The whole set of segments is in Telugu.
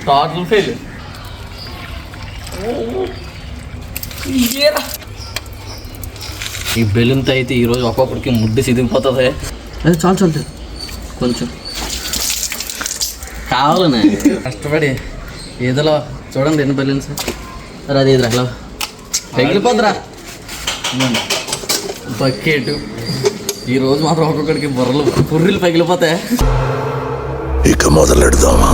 Total fail. ఈ బెలూన్తో అయితే ఈరోజు ఒక్కొక్కడికి ముద్దు సిదిగిపోతుంది. అది చాలు చాలు కొంచెం కావాలనే కష్టపడి ఏదోలో చూడండి ఎన్ని బెలూన్స్. సరే అది ఇది అలా పగిలిపోద్దురా బకెట్. ఈరోజు మాత్రం ఒక్కొక్కడికి పుర్రెలు పగిలిపోతాయి. ఇక మొదలెడదామా?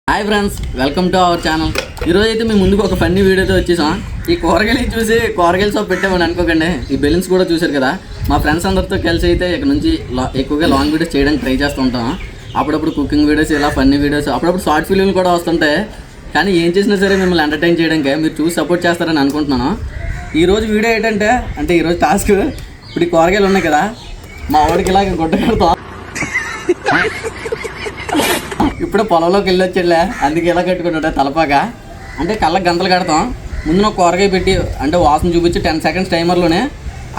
Hi friends, welcome to our channel. ఈరోజు అయితే మేము ముందుకు ఒక ఫన్నీ వీడియోతో వచ్చేసాం. ఈ కూరగాయలు చూసి కూరగాయల షాప్ పెట్టామని అనుకోకండి. ఈ బెలూన్స్ కూడా చూశారు కదా. మా ఫ్రెండ్స్ అందరితో కలిసి అయితే ఇక్కడ నుంచి ఎక్కువగా లాంగ్ వీడియోస్ చేయడానికి ట్రై చేస్తూ ఉంటాం. అప్పుడప్పుడు కుకింగ్ వీడియోస్, ఇలా ఫన్నీ వీడియోస్, అప్పుడప్పుడు షార్ట్ ఫిల్మ్లు కూడా వస్తుంటాయి. కానీ ఏం చేసినా సరే మిమ్మల్ని ఎంటర్టైన్ చేయడానికి మీరు చూసి సపోర్ట్ చేస్తారని అనుకుంటున్నాను. ఈరోజు వీడియో ఏంటంటే ఈరోజు టాస్క్, ఇప్పుడు ఈ కూరగాయలు ఉన్నాయి కదా, మా వాడికి ఇలాగ గుడ్డ కడతాం. ఇప్పుడు పొలంలోకి వెళ్ళొచ్చేళ్ళా, అందుకే ఇలా కట్టుకుంటా తలపాగా. అంటే కళ్ళకి గంతలు కడతాం. ముందు ఒక కూరగాయ పెట్టి అంటే వాసన చూపించి 10 seconds టైమర్లోనే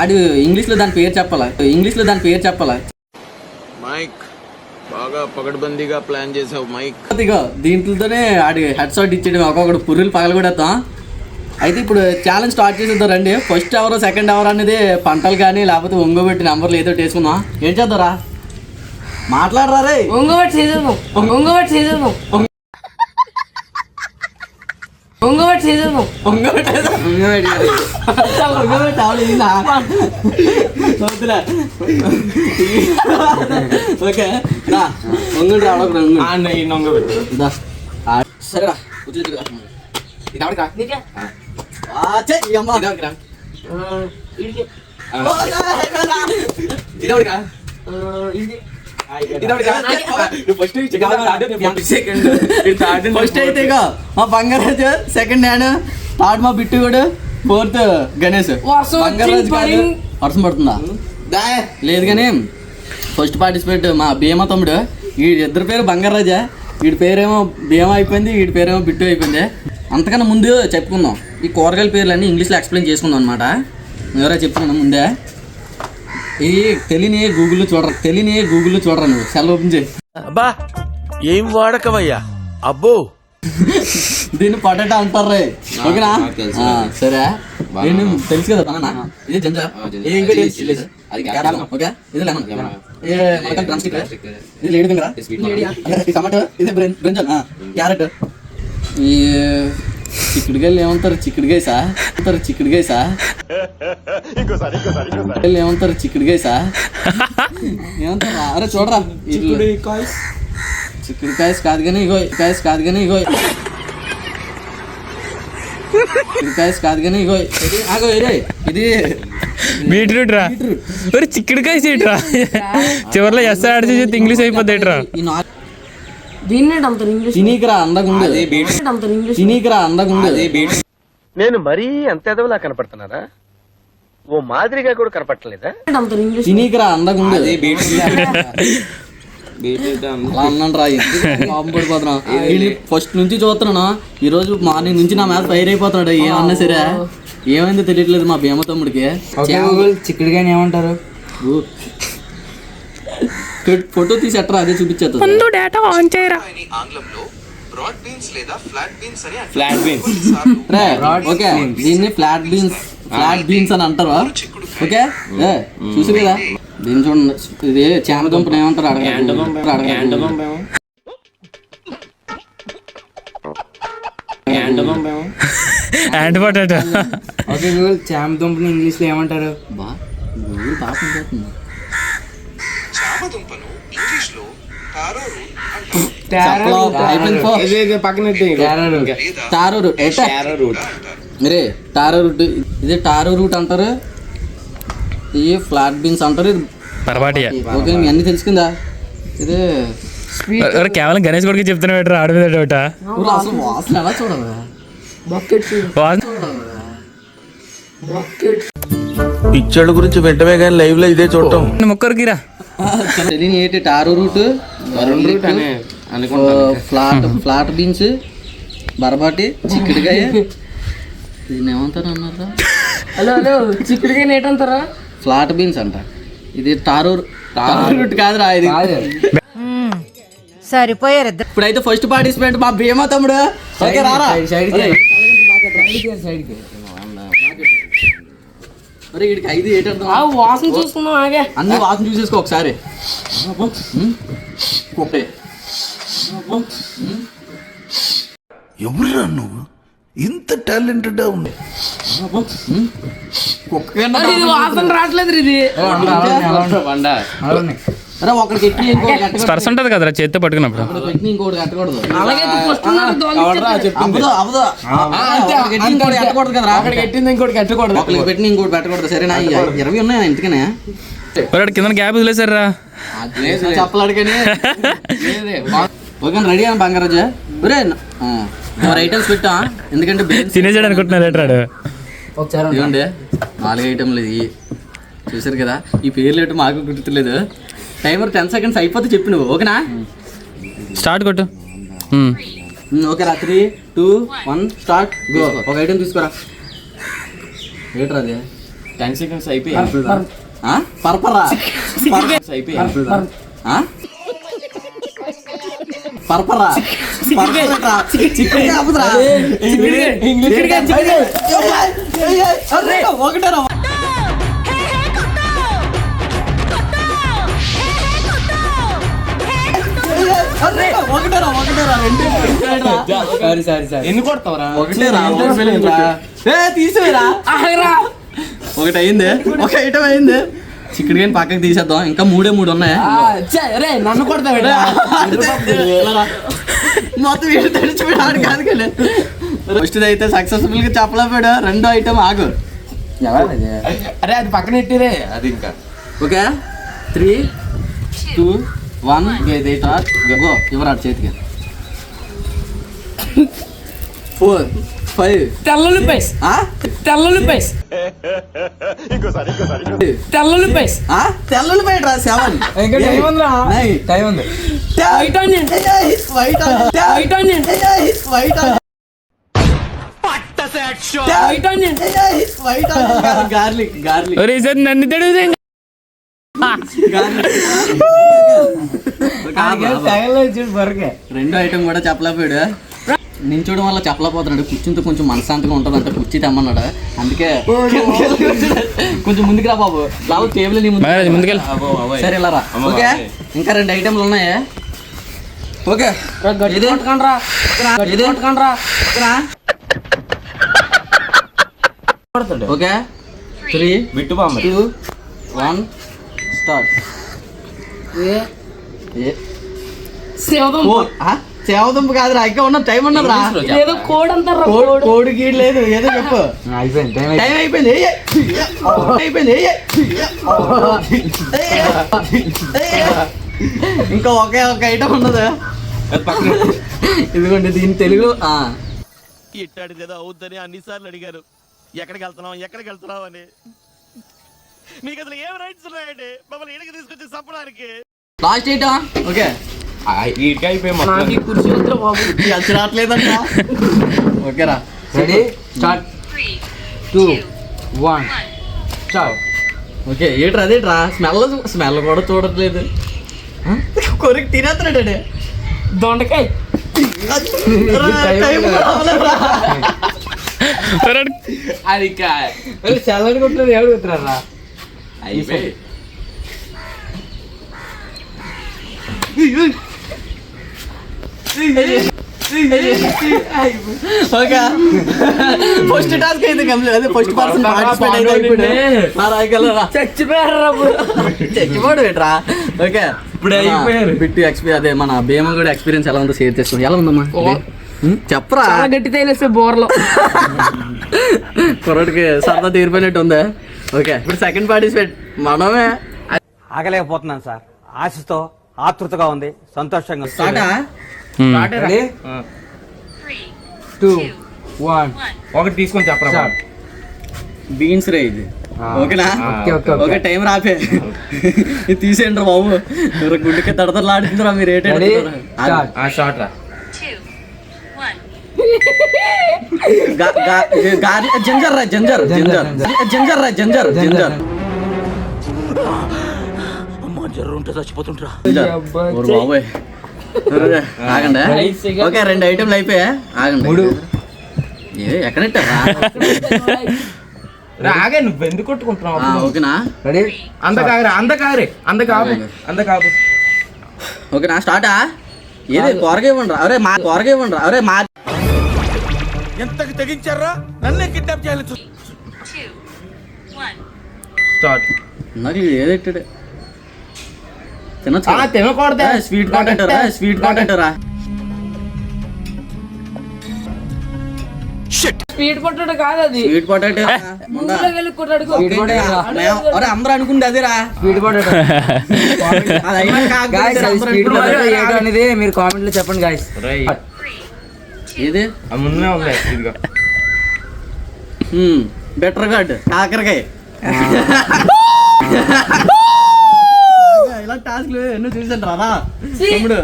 అది ఇంగ్లీష్లో దాని పేరు చెప్పాలి. మైక్ బాగా పగడ్బందీగా ప్లాన్ చేసావు మైక్. ఇగో దీంట్లోనే ఆడి హెడ్ షాట్ ఇచ్చేయడం, ఒక్కొక్కటి పుర్రెలు పగలగొడేస్తాం. అయితే ఇప్పుడు ఛాలెంజ్ స్టార్ట్ చేసేద్దాం రండి. ఫస్ట్ అవర్ సెకండ్ అవర్ అనేది పంటలు కానీ లేకపోతే ఒంగోబెట్టి నెంబర్లు ఏదో వేసుకుందాం. ఏం చేద్దారా, మాట్లాడరా రే. ఒంగోబెట్టి చేద్దాం. ఓకే సరేరా ఫస్ట్ అయితే మా బంగారాజు, సెకండ్ హ్యాండ్, థర్డ్ మా బిట్టుగడు, ఫోర్త్ గణేష్. బంగారాజు కాదు, వర్షం పడుతుందా లేదు కానీ ఫస్ట్ పార్టిసిపేట్ మా భీమా తమ్ముడు. వీడి పేరు బంగారాజా, వీడి పేరేమో భీమా అయిపోయింది, వీడి పేరేమో బిట్టు అయిపోయింది. అంతకన్నా ముందు చెప్పుకుందాం, ఈ కూరగాయల పేర్లన్నీ ఇంగ్లీష్లో ఎక్స్ప్లెయిన్ చేసుకుందాం అనమాట. ఎవరో చెప్పుకున్నాం ముందే. ఈ తెలియని గూగుల్లో చూడరా నువ్వు. సెల్ ఓపెన్ చేయి. అబ్బా ఏం వాడకమయ్యా అబ్బో. దీన్ని పొటాటో అంటారు రే. ఓకేనా? సరే తెలుసు కదా బనానా, ఇది జంజా, ఓకే ఇది లెమన్, డ్రమ్ స్టిక్, ఇది లేడీ ఫింగర్, టమాటో, ఇది బ్రింజల్, క్యారెట్. ఈ చిక్కుడుకాయలు ఏమంటారు? చిక్కుడుకాయ సా ఏమంటారు? అరే చూడరా, చిక్కుడుకాయ కాదు కానీ ఇగో ఇది బీట్రూట్ రా, చిక్కుడుకాయ సీట్ రా. చివరిలో ఎస్ యాడ్ చేసి ఇంగ్లీష్ అయిపోద్ది రా. నేను మరీ అంత ఎదవలా కనపడుతున్నారా? ఓ మాదిరిగా కూడా కనపడలేదా? ఫస్ట్ నుంచి చూస్తున్నాను, ఈ రోజు మార్నింగ్ నుంచి నా మీద ఫైర్ అయిపోతున్నాడు. ఏమన్నా సరే ఏమైందో తెలియట్లేదు మా భీమ తమ్ముడికి. చిక్కుడుగా ఏమంటారు? ఫోటో తీసి ఎట్రా అదే చూపించేది. ఓకే దీన్ని ఫ్లాట్ బీన్స్ అని అంటారు. ఓకే చూసి కదా దీన్ని చూడండి. ఇది చామదుంపను ఏమంటారు? యాండ్ పొటాటో. ఓకే చామదుంపని ఇంగ్లీష్ లో ఏమంటారు? టారో రూట్, ఇది టారో రూట్ అంటారు, ఇది ఫ్లాట్ బీన్స్ అంటారు. ఓకే మీ అన్ని తెలుసుకుందా? ఇది కేవలం గణేష్ కొడుకు చెప్తున్నాడు ఆడ మీద డౌట. అసలు వాసన ఎలా చూడవా? పిచ్చోళ్ళ గురించి వెంటనే కానీ లైవ్ లో ఇదే చూడటం. ముక్కరికిరా తెలియని ఏంటి tarot route flat beans barbati చిక్కుడుకాయ దీన్ని ఏమంటారు అన్నారా? హలో చిక్కుడుకాయ నేటంటారా? ఫ్లాట్ బీన్స్ అంట. ఇది టారో రూట్ కాదురా ఇది. సరిపోయారు. ఇప్పుడైతే ఫస్ట్ పార్టిసిపేట్ మా భీమా తమ్ముడు. ఓకే రారా. అరే వీడికి 5 ఏంటంటే వాసన చూసుకున్నాం ఆగే. అన్ని వాసన చూసేసుకో ఒకసారి. ఎవరురా నువ్వు ఇంత టాలెంటెడ్ ఉంది? ఇది వాసన రావట్లేదు ఇది. అరే ఒకరికి ఎట్టి ఇంకోటి కట్టకూడదు. స్పర్శ ఉంటుంది కదరా చేత్తో పట్టుకున్నప్పుడు. ఇంకోటి కట్టకూడదు. అలాగే ఫస్ట్ అవదు ఇంకోటి కట్టకూడదు కదా. అక్కడికి పెట్టింది ఇంకోటి కట్టకూడదు. ఒకరికి పెట్టిన ఇంకోటి పెట్టకూడదు. సరేనా? 20 ఉన్నాయా ఇంటికనే? కింద గ్యాప్ వదిలేసారా? చెప్పలాడికని ఓకే రెడీ అని బంగారాజా. ఒరే మరి ఐటమ్స్ పెట్టా ఎందుకంటే తినేసాడు అనుకుంటున్నారు ఎట్రాడు. ఇవ్వండి 4 ఐటమ్లు ఇవి చూసారు కదా. ఈ పేర్లు ఏంటో మాకు గుర్తులేదు. టైమర్ 10 seconds అయిపోతే చెప్పు నువ్వు. ఓకేనా? స్టార్ట్ కొట్టు. ఓకేరా 3, 2, 1 స్టార్ట్ గో. ఒక ఐటమ్ తీసుకోరా. ఏంట్రా అది? 10 seconds అయిపోయి పర్పరా అయిపోయి పర్పరా ఒకటేరా. ఎన్ని కొడతావరా? తీసేరా. ఒకటి అయింది. ఒక ఐటమ్ అయింది. చిక్కుడు కానీ పక్కకి తీసేద్దాం. ఇంకా 3 ఉన్నాయా? నన్ను కొడతా మొత్తం వీడు తెడిచిపోయాడు కాదు కానీ. ఫస్ట్ అయితే సక్సెస్ఫుల్ గా చెప్పలేపాడు. రెండో ఐటమ్ ఆగు. అరే అది పక్కన పెట్టిరే అది ఇంకా. Okay 3, 2, 1 go. ఇవ్వరాడు చేతికి. 4, 5 తెల్లుల్లిపాయ తెల్లుల్లిపాయ తెల్లుల్లిపాయ తెల్లుల్లిపాయ రా 7 టైం ఉంది. White onion white onion white onion garlic ఒరే సార్ నన్ను తడుగుదే. రెండో ఐటమ్ కూడా చెప్పలేపాడు. నించోడం వల్ల చెప్పలేకపోతున్నాడు. కూర్చుంటే కొంచెం మనశాంతిగా ఉంటుంది అంటే కుర్చీ తెమ్మన్నాడు. అందుకే కొంచెం ముందుకు రా బాబు. బాబు టేబుల్ ముందుకెళ్ళి. సరే ఇలా రా. ఓకే ఇంకా 2 ఐటమ్లు ఉన్నాయి. Okay okay 3, 2, 1 start. సేవదుంపు కాదురా. ఇంకా ఉన్న టైం ఉన్నది రా. ఏదో కోడ్ అంటారా? కోడి గీడు లేదు. ఏదో చెప్పు. టైం అయిపోయింది. ఇంకా ఒక ఐటమ్ ఉన్నది. ఇదిగోండి దీని తెలుగు. ఇట్టాడు కదా అవుద్దని అన్నిసార్లు అడిగారు. ఎక్కడికి వెళ్తున్నావు అని. మీకు అసలు ఏం రైట్స్ ఉన్నాయండి మమ్మల్ని ఇడికి తీసుకొచ్చి చంపడానికి? Last item. ఓకే నాకు ఈ కుర్చీ వద్దురా బాబు. కలిసి రావట్లేదంట. ఓకేరా రెడీ స్టార్ట్. 2, 1 స్టార్ట్. ఓకే ఏంట్రా అదేట్రా స్మెల్ కూడా చూడట్లేదు. కొరికి తినేస్తున్నాడు. దొండకాయ అది సలాడ్ కొట్టినది ఎవరు కొట్టినారా? అయిపోయి ఓకే ఫస్ట్ టాస్క్ అయితే కంప్లీట్. అదే ఫస్ట్ పర్సన్ పార్టిసిపేట్ అయితే అయిపోయాడు. చచ్చిపోడు ఏంట్రా. ఓకే ఇప్పుడు అయిపోయారు. బిట్టు అదే మన భీమ కూడా ఎక్స్పీరియన్స్ ఎలా ఉందో షేర్ చేసుకోండి. ఎలా ఉందమ్మా చెప్పరా. గట్టి తేలేస్తే బోర్లో కుర్రోడికి సరదా తీరిపోయినట్టు ఉందా. ఓకే ఇప్పుడు సెకండ్ పార్టిసిపేట్ మనమే. ఆగలేకపోతున్నాను సార్. ఆశతో ఆతృతగా ఉంది. సంతోషంగా స్టార్టా? 2, 1 ఒకటి తీసుకొని చెప్పరా. బీన్స్ రే ఇది ఓకేనా okay, okay, okay. Okay time రాపే ఇది తీసేయండి రా బాబు మీరు గుండెకి తడతలాడుతుందిరా మీరు Ready? Start. షార్ట్ రా జింజర్ రా జింజర్ జింజర్ జింజర్ రా జింజర్ జింజర్ బాబోయ్ ఆగండి ఓకే 2 ఐటెంలు అయిపోయా ఆగండి 3 ఎక్కడెట్టారా రాగే నువ్వు ఎందుకు కొట్టుకుంటున్నావు ఓకేనా రెడీ అందకాగు ఓకేనా స్టార్టా ఏది కూరగా ఇవ్వండి రా అరే మా కూరగా ఇవ్వండి రా అరే మా ఎంతకు తెగించారా నన్నే కిడ్నాప్ చేయాలి స్టార్ట్ నాకు ఏదెట్టాడు తినొచ్చు తినకూడదు స్వీట్ కాంటెంట్ రా స్వీట్ కాంటెంట్ రా స్పీడ్ కొట్టాడు కాదు అది స్వీట్ పొటాటో ముందులోకి వెళ్ళి కొట్టాడు అరే అందరూ అనుకుంది అదేరా స్పీడ్ పొటాటో అది అయినా కాకపోతే గాయ్స్ అది అందరూ స్పీడ్ అనుకుంటున్నారు. పొటాటో ఏంటో అనేది మీరు కామెంట్ లో చెప్పండి గాయ్స్ ఏది ముందునే ఉంది ఇదిగో బెటర్ గార్డ్ కాకరకాయ ఇలా టాస్క్లు ఎన్నో చూసాను రా తమ్ముడు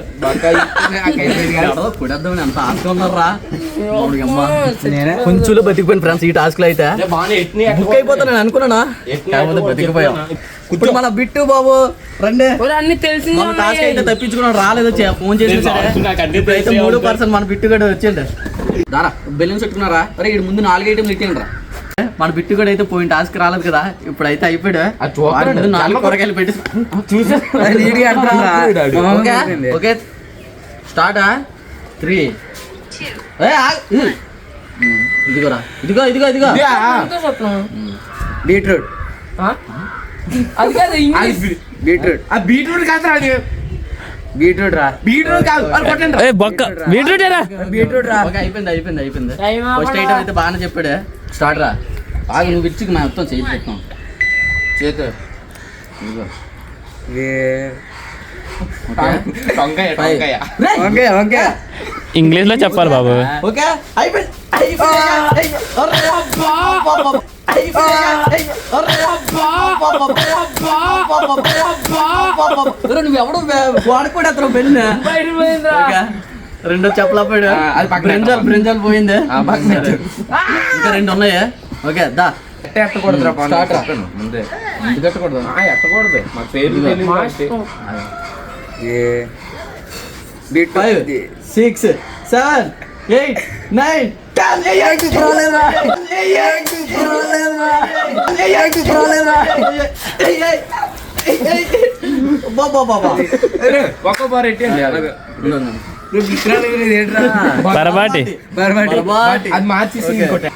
కుడద్దామని ఎంత ఆస్తి ఉన్నారా కొంచెంలో బతికిపోయిన ఫ్రెండ్స్ ఈ టాస్క్ లో అయితే బుక్ అయిపోతా నేను అనుకున్నానా కాకపోతే బతికిపోయాం ఇప్పుడు మన బిట్టు బాబు రండి అన్ని తెలిసింది మన టాస్క్ అయితే తప్పించుకున్నాడు రాలేదు ఫోన్ చేసి అయితే 3% మన బిట్టు కూడా వచ్చిండు దారా బెలూన్స్ పెట్టుకున్నారా అరే ఇటు ముందు 4 ఐటెంలు ఇచ్చేయండి రా మన బిట్టు కూడా అయితే పోయిన టాస్క్ రాలేదు కదా ఇప్పుడు అయితే అయిపోయాడు వాడి ముందు 4 కూరగాయలు పెట్టి ఓకే స్టార్టా 3 ఇదిగోరా ఇదిగో ఇదిగో ఇదిగో బీట్రూట్ అది కాదు ఇంగ్లీష్ బీట్రూట్ బీట్రూట్ కాదురా అది బీట్రూట్ రా బీట్రూట్ కాదు అది కొట్టండి ఏ బొక్క బీట్రూట్ రా బీట్రూట్ రా ఓకే అయిపోయింది అయిపోయింది అయిపోయింది ఫస్ట్ ఐటమ్ అయితే బాగానే చెప్పాడు స్టార్ట్ రా బాగా నువ్వు ఇచ్చికి మేము మొత్తం చేతి చెప్తాం చేతు ఇదిగో వంకాయ వంకాయ ఓకే ఓకే ఇంగ్లీష్ లో చెప్పాలి బాబు ఓకే అయిపోయింది నువ్వు ఎవడు వాడుకోడు అతను పెళ్ళి రెండో చెప్పలేపాడు అది పక్కన బ్రింజాల్ బ్రింజాల్ పోయింది ఇంకా 2 ఉన్నాయా ఓకే దా ఎట్టకూడదురా Start రా. ముందే ఎందుకు కట్టకూడదు ఎట్టకూడదు మాకు పేరు బీట్ 5 6 7 8 9 ఒక్క బార్ ఎట్టి పరబాటి అది మార్చేసి ఇంకోటి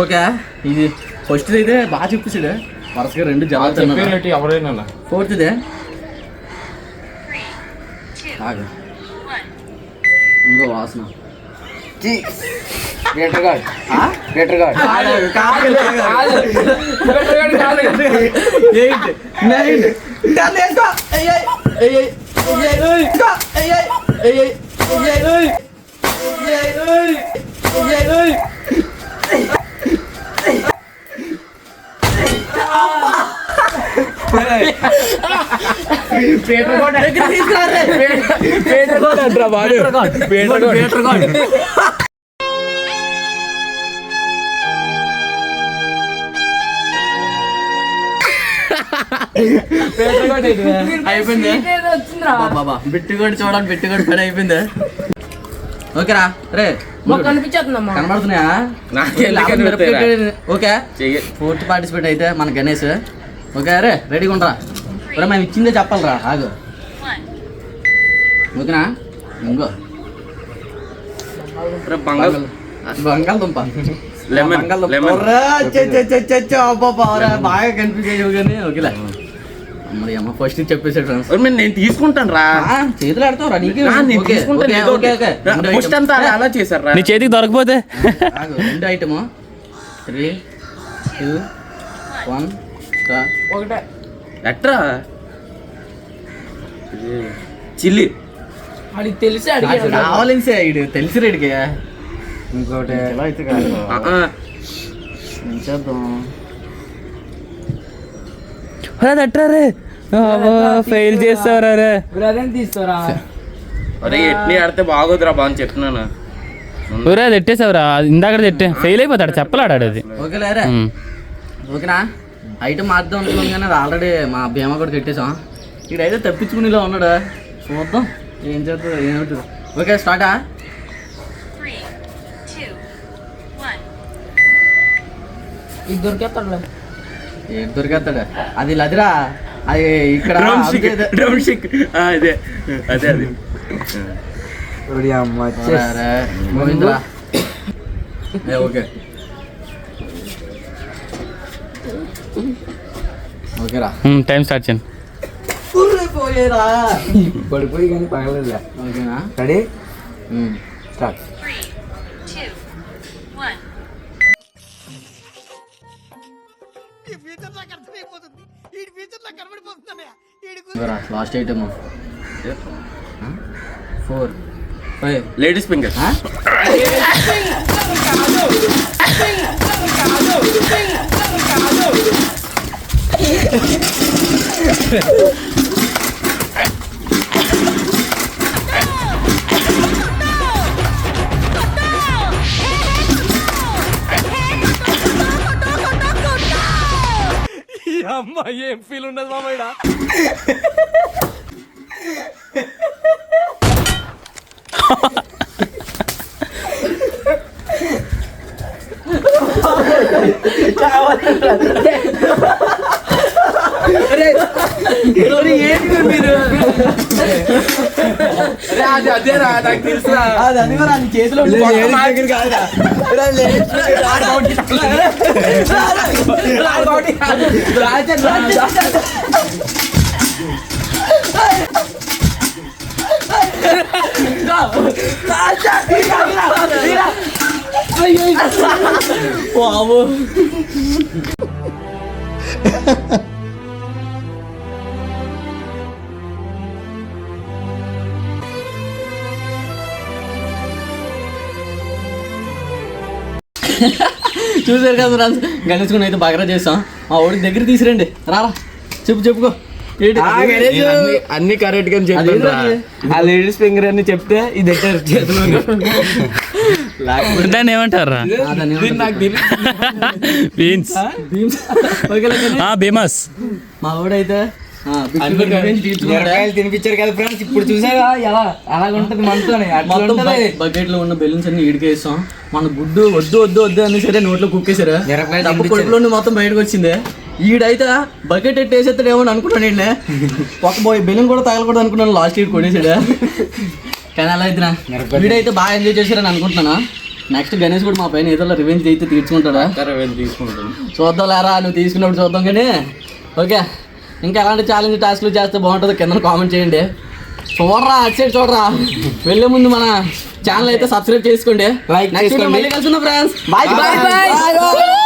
ఓకే ఇది ఫస్ట్ అయితే బాగా చూపించాడు వరుసగా 2 జవాబు చెప్పేటి ఎవరైనా 4th ఇదే ఆగు ఇంకో వాసన బెటర్ గాడ్ ఆ? బెటర్ గాడ్ కాదు. 8 9 10 వేసుకో ఏయ్ ఏయ్ ఏయ్ ఏయ్ వేసుకో ఏయ్ ఏయ్ ఏయ్ ఏయ్ అయిపోయింది బాబా బిట్టుగోడు చూడండి బిట్టుగోడు పని అయిపోయింది ఓకేరా రే కనిపించేస్తుందమ్మా కనబడుతున్నాయా ఓకే 4th పార్టిసిపేట్ అయితే మన గణేష్ ఓకే రే రెడీగా ఉండరా రే మేము ఇచ్చిందే చెప్పాలరా ఆగు ఓకేనా ఇంకో బంగాళదుంప బాగా కన్ఫ్యూజ్ అయ్యావు కానీ ఓకేలే మరి అమ్మ ఫస్ట్ చెప్పేసాడు ఫ్రెండ్స్ నేను తీసుకుంటాను రా చేతులు ఆడతావు రా నీకు నేను తీసుకుంటాను ఏదో ఒకటి. ఫస్ట్ అంతా అలా చేశారు నీ చేతికి దొరకపోతే 2 ఐటమ్ 3 2 1 స్టార్ట్ ఒకటే ఎట్రా చిల్లి అది తెలిసి అడిగాడు కావాలని ఇడు తెలిసి రెడ్డికి ఇంకోటి ఎలా అయితే కాదు ఏం చేద్దాం తట్టరే ఫెయిల్ చేస్తారా రే బ్రదర్ తీస్తారా అరే ఎట్లా ఆడితే బాగోదురా బాగా అని చెప్తున్నాను. ఊరే అది ఎట్టేసావురా ఇందాక తెట్టే ఫెయిల్ అయిపోతాడు చెప్పలాడాడు అది ఓకేలేరా ఓకేనా ఐటమ్ మార్దాం అనుకున్నాం కానీ అది ఆల్రెడీ మా భీమా కూడా కట్టేసాం. ఇక్కడైతే తప్పించుకునేలా ఉన్నాడు, చూద్దాం ఏం చేద్దాం ఏమవుతుంది. ఓకే స్టార్టా? 3, 2, 1. ఇది దొరికేస్తాడులే. ఏం దొరికేస్తాడు అది లదిరా అది ఇక్కడ అదే అదే అది గోవిందరా ఓకే ఓకేరా టైం స్టార్ట్ చేయండి. పోయేరా పడిపోయి కానీ పగలలేదులే. ఓకేనా ready start. 3, 2, 1. Last item 4 5 ladies finger. అమ్మాయి ఏం ఫీల్ ఉండదు మామయ్య. అదేరా నాకు తెలుసురా. అది అది కూడా అది చేతిలో బాబు చూసారు కదా ఫ్రెండ్స్, గణేష్కుని అయితే బాగా చేసాం. మా ఊరికి దగ్గర తీసిరండి, రారా చెప్పుకో ఏంటి? అన్ని కరెక్ట్ గా చెప్పాను. ఆ లేడీస్ ఫింగర్ అని చెప్తే ఇది చేతిలో దాన్ని ఏమంటారా? బీన్స్. బీమస్. మా ఊడైతే తినిపించారు కదా ఫ్రెండ్స్. ఇప్పుడు చూసారా ఎలా అలాగుంటది మనతోనే. బకెట్ లో ఉన్న బెలూన్స్ అన్ని ఇడికేసాం. మన గుడ్డు వద్దు వద్దు వద్దు అని సరే నోట్లో కుక్కేసారు. డబ్బు కొడుకులో మొత్తం బయటకు వచ్చింది. ఈడైతే బకెట్ ఎట్టేసేస్తాడేమో అని అనుకున్నాను. ఈయన ఒక బెలూన్ కూడా తగలకూడదు అనుకున్నాను. లాస్ట్ ఈడ్ కొనేసాడు. కానీ అలా అయితే వీడైతే బాగా ఎంజాయ్ చేశారని అనుకుంటున్నాను. నెక్స్ట్ గణేష్ కూడా మా పైన ఏదో రివెంజ్ అయితే తీర్చుకుంటాడా? తీసుకుంటాను. చూద్దాం లేరా, నువ్వు తీసుకున్నప్పుడు చూద్దాం. కానీ ఓకే, ఇంకా ఎలాంటి ఛాలెంజ్ టాస్క్లు చేస్తే బాగుంటుందో కింద కామెంట్ చేయండి. చూడరా అటు సైడ్ చూడరా. వెళ్ళే ముందు మన ఛానల్ అయితే సబ్స్క్రైబ్ చేసుకోండి. నెక్స్ట్ మళ్ళీ కలుసుకుందాం ఫ్రెండ్స్. Bye bye.